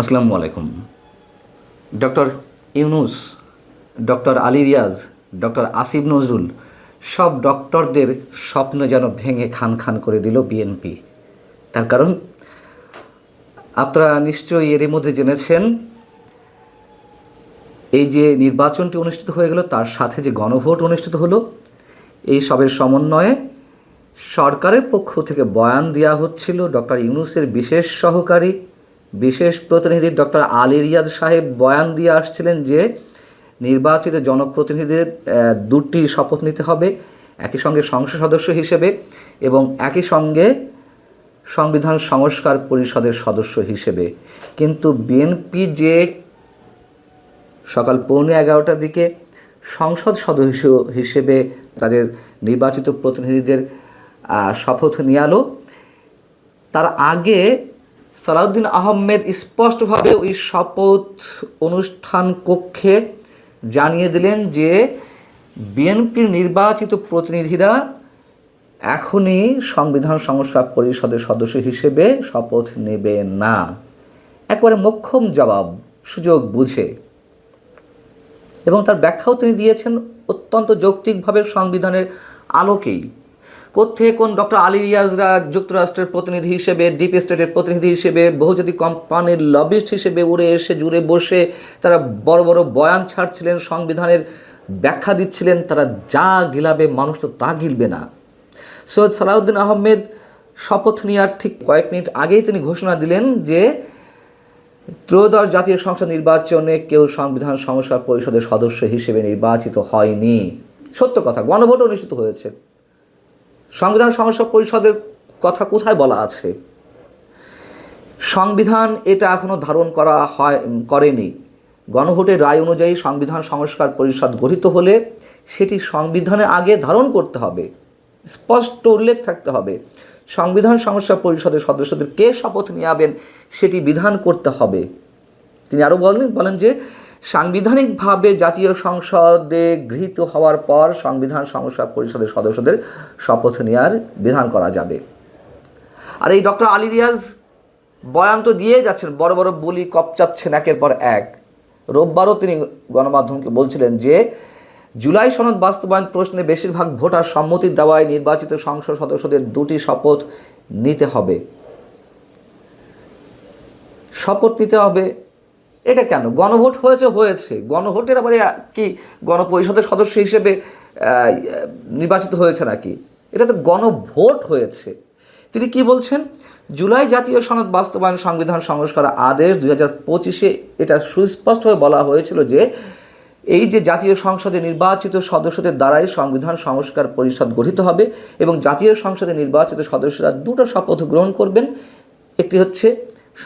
আসসালামু আলাইকুম। Doctor Yunus, doctor Ali Riaz, doctor Asif Nazrul সব ডক্টরদের স্বপ্ন যেন ভেঙে খান খান করে দিল বিএনপি। তার কারণ আপনারা নিশ্চয়ই এরই মধ্যে জেনেছেন, এই যে নির্বাচনটি অনুষ্ঠিত হয়ে গেল তার সাথে যে গণভোট অনুষ্ঠিত হলো, এই সবের সমন্বয়ে সরকারের পক্ষ থেকে বয়ান দেওয়া হচ্ছিল। ডক্টর ইউনুসের বিশেষ সহকারী, বিশেষ প্রতিনিধি ডক্টর আলী রিয়াজ সাহেব বয়ান দিয়ে আসছিলেন যে নির্বাচিত জনপ্রতিনিধিদের দুটি শপথ নিতে হবে, একই সঙ্গে সংসদ সদস্য হিসেবে এবং একই সঙ্গে সংবিধান সংস্কার পরিষদের সদস্য হিসেবে। কিন্তু বিএনপি যে সকাল 11:15টার দিকে সংসদ সদস্য হিসেবে তাদের নির্বাচিত প্রতিনিধিদের শপথ নিয়ে আলো, তার আগে সালাউদ্দিন আহমেদ স্পষ্টভাবে ওই শপথ অনুষ্ঠান কক্ষে জানিয়ে দিলেন যে বিএনপির নির্বাচিত প্রতিনিধিরা এখনই সংবিধান সংস্কার পরিষদের সদস্য হিসেবে শপথ নেবে না। একবারে মোক্ষম জবাব, সুযোগ বুঝে। এবং তার ব্যাখ্যাও তিনি দিয়েছেন অত্যন্ত যৌক্তিকভাবে সংবিধানের আলোকেই। কোত্থেকে কোন ডক্টর আলী রিয়াজরা যুক্তরাষ্ট্রের প্রতিনিধি হিসেবে, ডিপ স্টেটের প্রতিনিধি হিসেবে, বহুজাতি কোম্পানির লবিস্ট হিসেবে উড়ে এসে জুড়ে বসে তারা বড় বড় বয়ান ছাড়ছিলেন, সংবিধানের ব্যাখ্যা দিচ্ছিলেন। তারা যা গিলাবে মানুষ তো তা গিলবে না। সৈয়দ সালাউদ্দিন আহমেদ শপথ নেওয়ার ঠিক কয়েক মিনিট আগেই তিনি ঘোষণা দিলেন যে ত্রয়োদশ জাতীয় সংসদ নির্বাচনে কেউ সংবিধান সংস্কার পরিষদের সদস্য হিসেবে নির্বাচিত হয়নি। সত্য কথা, গণভোট অনুষ্ঠিত হয়েছে। সংবিধান সংস্কার পরিষদের কথা কোথায় বলা আছে? সংবিধান এটা এখনও ধারণ করেনি। গণভোটের রায় অনুযায়ী সংবিধান সংস্কার পরিষদ গঠিত হলে সেটি সংবিধানে আগে ধারণ করতে হবে, স্পষ্ট উল্লেখ থাকতে হবে। সংবিধান সংস্কার পরিষদের সদস্যদের কে শপথ নেওয়াবেন সেটি বিধান করতে হবে। তিনি আরও বলেন যে সাংবিধানিকভাবে জাতীয় সংসদে গৃহীত হওয়ার পর সংবিধান সংস্কার পরিষদের সদস্যদের শপথ নেওয়ার বিধান করা যাবে। আর এই ডক্টর আলী রিয়াজ বয়ান তো দিয়ে যাচ্ছেন, বড় বড় বলি কপচাচ্ছেন একের পর এক। রোববারও তিনি গণমাধ্যমকে বলছিলেন যে জুলাই সনদ বাস্তবায়ন প্রশ্নে বেশিরভাগ ভোটার সম্মতি দেওয়ায় নির্বাচিত সংসদ সদস্যদের দুটি শপথ নিতে হবে। শপথ নিতে হবে এটা কেন? গণভোট হয়েছে। গণভোটের আবার কি গণপরিষদের সদস্য হিসেবে নির্বাচিত হয়েছে নাকি? এটা তো গণভোট হয়েছে। তিনি কি বলছেন? জুলাই জাতীয় সনদ বাস্তবায়ন সংবিধান সংস্কার আদেশ 2025-এ এটা সুস্পষ্টভাবে বলা হয়েছিল যে এই যে জাতীয় সংসদে নির্বাচিত সদস্যদের দ্বারাই সংবিধান সংস্কার পরিষদ গঠিত হবে এবং জাতীয় সংসদে নির্বাচিত সদস্যরা দুটো শপথ গ্রহণ করবেন। একটি হচ্ছে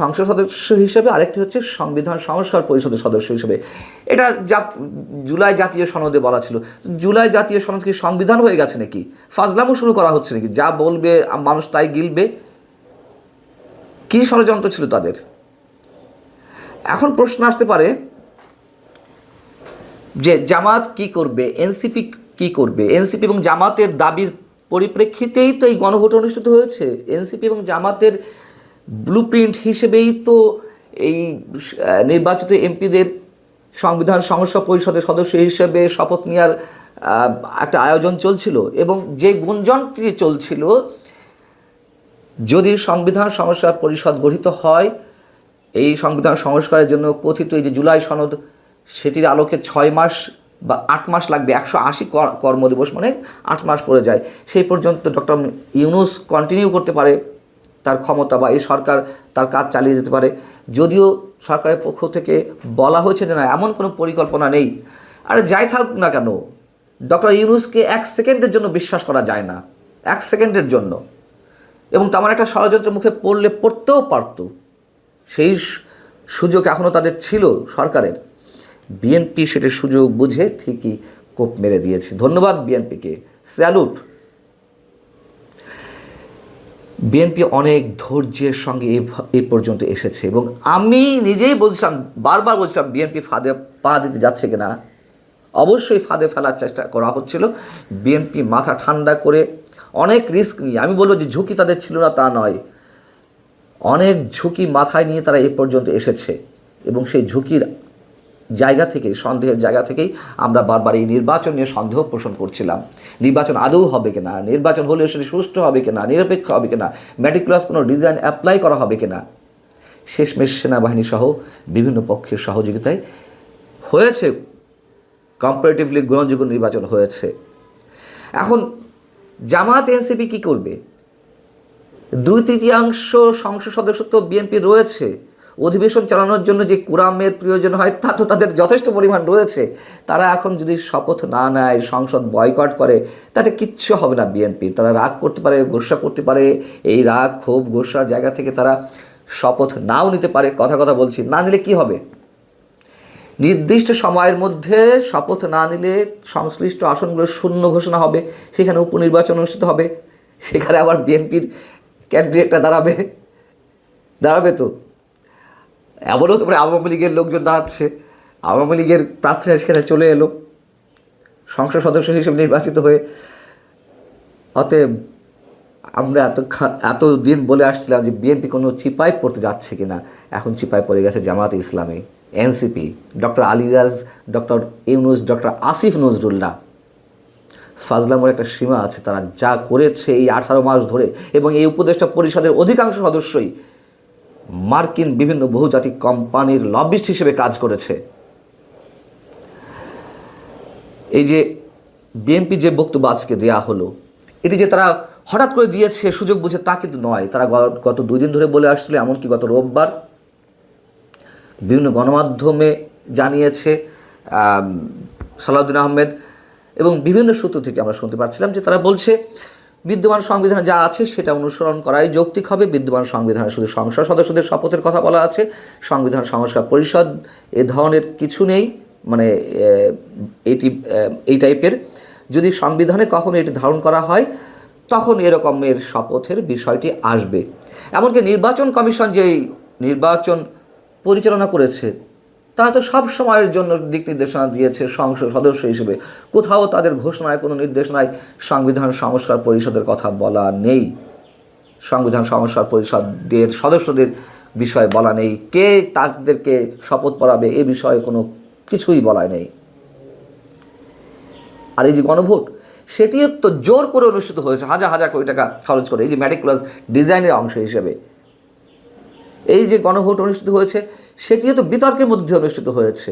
সংসদ সদস্য হিসেবে, আরেকটি হচ্ছে সংবিধান সংস্কার পরিষদের সদস্য হিসেবে। এটা জুলাই জাতীয় সনদে বলা ছিল। জুলাই জাতীয় সনদ কি সংবিধান হয়ে গেছে নাকি? ফাজলামও শুরু করা হচ্ছে নাকি? যা বলবে মানুষ তাই গিলবে? কী ষড়যন্ত্র ছিল তাদের? এখন প্রশ্ন আসতে পারে যে জামাত কি করবে, এনসিপি কি করবে? এনসিপি এবং জামাতের দাবির পরিপ্রেক্ষিতেই তো এই গণভোট অনুষ্ঠিত হয়েছে। এনসিপি এবং জামাতের ব্লুপ্রিন্ট হিসেবেই তো এই নির্বাচিত এমপিদের সংবিধান সংস্কার পরিষদের সদস্য হিসেবে শপথ নেওয়ার একটা আয়োজন চলছিল। এবং যে গুঞ্জনটি চলছিল, যদি সংবিধান সংস্কার পরিষদ গঠিত হয়, এই সংবিধান সংস্কারের জন্য কথিত এই যে জুলাই সনদ, সেটির আলোকে 6 মাস বা 8 মাস লাগবে। 180 কর্মদিবস মানে 8 মাস পড়ে যায়। সেই পর্যন্ত ডক্টর ইউনুস কন্টিনিউ করতে পারে তার ক্ষমতা, বা এই সরকার তার কাজ চালিয়ে যেতে পারে। যদিও সরকারের পক্ষ থেকে বলা হয়েছে যে না, এমন কোনো পরিকল্পনা নেই। আরে যাই থাকুক না কেন, ডক্টর ইউনুসকে 1 সেকেন্ডের জন্য বিশ্বাস করা যায় না, 1 সেকেন্ডের জন্য। এবং তেমন একটা ষড়যন্ত্রের মুখে পড়তেও পারত। সেই সুযোগ এখনও তাদের ছিল সরকারের। বিএনপি সেটা সুযোগ বুঝে ঠিকই কোপ মেরে দিয়েছে। ধন্যবাদ বিএনপিকে, স্যালুট। বিএনপি অনেক ধৈর্যের সঙ্গে এই পর্যন্ত এসেছে এবং আমি নিজেই বলছিলাম, বারবার বলছিলাম বিএনপি ফাঁদে পা দিতে যাচ্ছে কিনা। অবশ্যই ফাঁদে ফেলার চেষ্টা করা হচ্ছিল। বিএনপি মাথা ঠান্ডা করে অনেক রিস্ক নিয়ে, আমি বলবো যে ঝুঁকি তাদের ছিল না তা নয়, অনেক ঝুঁকি মাথায় নিয়ে তারা এ পর্যন্ত এসেছে এবং সেই ঝুঁকির জায়গা থেকে, সন্দেহের জায়গা থেকেই আমরা বারবার এই নির্বাচন নিয়ে সন্দেহ পোষণ করছিলাম। নির্বাচন আদৌ হবে কিনা, নির্বাচন হলে সেটি সুষ্ঠু হবে কিনা, নিরপেক্ষ হবে কিনা, ম্যাটিকুলাস কোনো ডিজাইন অ্যাপ্লাই করা হবে কিনা। শেষমেশ সেনাবাহিনী সহ বিভিন্ন পক্ষের সহযোগিতায় হয়েছে, কম্পারেটিভলি গ্রহণযোগ্য নির্বাচন হয়েছে। এখন জামাত এনসিপি কি করবে? 2/3 সংসদ সদস্য তো বিএনপি রয়েছে, অধিবেশন চালানোর জন্য যে কুরামের প্রয়োজন হয় তা তো তাদের যথেষ্ট পরিমাণ রয়েছে। তারা এখন যদি শপথ না নেয়, সংসদ বয়কট করে, তাতে কিচ্ছু হবে না বিএনপির। তারা রাগ করতে পারে, গোসা করতে পারে, এই রাগ ক্ষোভ গোসার জায়গা থেকে তারা শপথ নাও নিতে পারে। কথা বলছি, না নিলে কি হবে? নির্দিষ্ট সময়ের মধ্যে শপথ না নিলে সংশ্লিষ্ট আসনগুলো শূন্য ঘোষণা হবে, সেখানে উপনির্বাচন অনুষ্ঠিত হবে, সেখানে আবার বিএনপির ক্যান্ডিডেটটা দাঁড়াবে তো। এমনও হতে পারে আওয়ামী লীগের লোকজন দাঁড়াচ্ছে, আওয়ামী লীগের প্রার্থীরা সেখানে চলে এলো সংসদ সদস্য হিসেবে নির্বাচিত হয়ে। অতএব আমরা এত দিন বলে আসছিলাম যে বিএনপি কোনো চিপায় পড়তে যাচ্ছে কিনা, এখন চিপায় পড়ে গেছে Jamaat-e Islami, NCP, doctor Ali Riaz, doctor Yunus, doctor Asif Nazrullah. ফাজলামোর একটা সীমা আছে। তারা যা করেছে এই 18 মাস ধরে, এবং এই উপদেষ্টা পরিষদের অধিকাংশ সদস্যই মার্কিন বিভিন্ন বহুজাতিক কোম্পানির লবিস্ট হিসেবে কাজ করেছে। এই যে বিএনপি যে বক্তব্য আজকে দেয়া হলো, এটি যে তারা হঠাৎ করে দিয়েছে সুযোগ বুঝে তা কিন্তু নয়। তারা গত 2 দিন ধরে বলে আসছিল, এমনকি গত রোববার বিভিন্ন গণমাধ্যমে জানিয়েছে সালাউদ্দিন আহমেদ, এবং বিভিন্ন সূত্র থেকে আমরা শুনতে পাচ্ছিলাম যে তারা বলছে বিদ্যমান সংবিধানে যা আছে সেটা অনুসরণ করাই যৌক্তিক হবে। বিদ্যমান সংবিধানে শুধু সংসদ সদস্যদের শপথের কথা বলা আছে, সংবিধান সংস্কার পরিষদ এ ধরনের কিছু নেই। মানে এই টাইপের যদি সংবিধানে কখনো এটি ধারণ করা হয় তখন এরকমের শপথের বিষয়টি আসবে। এমনকি নির্বাচন কমিশন যেই নির্বাচন পরিচালনা করেছে তারা তো সব সময়ের জন্য দিক নির্দেশনা দিয়েছে সংসদ সদস্য হিসেবে। কোথাও তাদের ঘোষণায়, কোনো নির্দেশনায় সংবিধান সংস্কার পরিষদের কথা বলা নেই, সংবিধান সংস্কার পরিষদের সদস্যদের বিষয়ে বলা নেই, কে তাদেরকে শপথ পড়াবে এ বিষয়ে কোনো কিছুই বলা নেই। আর এই যে গণভোট, সেটিও তো জোর করে অনুষ্ঠিত হয়েছে, হাজার হাজার কোটি টাকা খরচ করে, এই যে ম্যাটিকুলাস ডিজাইনের অংশ হিসেবে। এই যে গণভোট অনুষ্ঠিত হয়েছে সেটিও তো বিতর্কের মধ্যে অনুষ্ঠিত হয়েছে।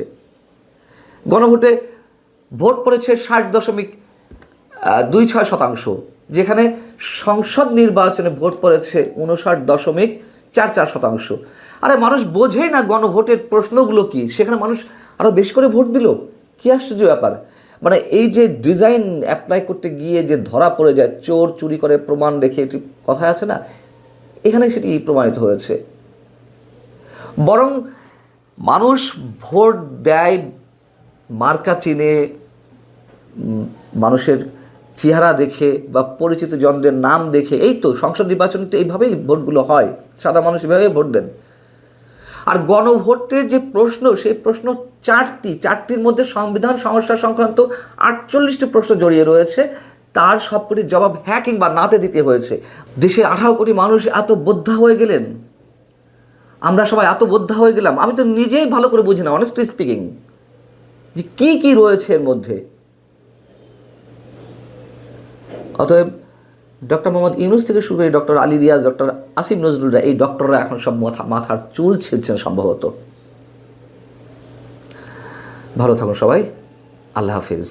গণভোটে ভোট পড়েছে 60.26%, যেখানে সংসদ নির্বাচনে ভোট পড়েছে 59.44%। আরে মানুষ বোঝেই না গণভোটের প্রশ্নগুলো কি, সেখানে মানুষ আরও বেশি করে ভোট দিল। কী আশ্চর্য ব্যাপার! মানে এই যে ডিজাইন অ্যাপ্লাই করতে গিয়ে যে ধরা পড়ে যায়, চোর চুরি করে প্রমাণ রেখে, এটি কথা আছে না, এখানে সেটি প্রমাণিত হয়েছে। বরং মানুষ ভোট দেয় মার্কা চিনে, মানুষের চেহারা দেখে বা পরিচিত জনদের নাম দেখে। এই তো সংসদ নির্বাচন তো এইভাবেই ভোটগুলো হয়, সাদা মানুষ এভাবেই ভোট দেন। আর গণভোটের যে প্রশ্ন, সেই প্রশ্ন চারটির মধ্যে সংবিধান সংস্কার সংক্রান্ত 48টি প্রশ্ন জড়িয়ে রয়েছে। তার সবকটির জবাব হ্যাঁ কিংবা নাতে দিতে হয়েছে। দেশে 18 কোটি মানুষ এত বোদ্ধা হয়ে গেলেন, আমরা সবাই এত বোদ্ধা হয়ে গেলাম, আমি তো নিজেই ভালো করে বুঝি না, অনেস্টলি স্পিকিং, যে কী রয়েছে এর মধ্যে। অতএব ডক্টর মোহাম্মদ ইউনূস থেকে শুরু করে ডক্টর আলী রিয়াজ, ডক্টর আসিফ নজরুলরা, এই ডক্টররা এখন সব মাথার চুল ছিঁড়ছেন সম্ভবত। ভালো থাকুন সবাই, আল্লাহ হাফিজ।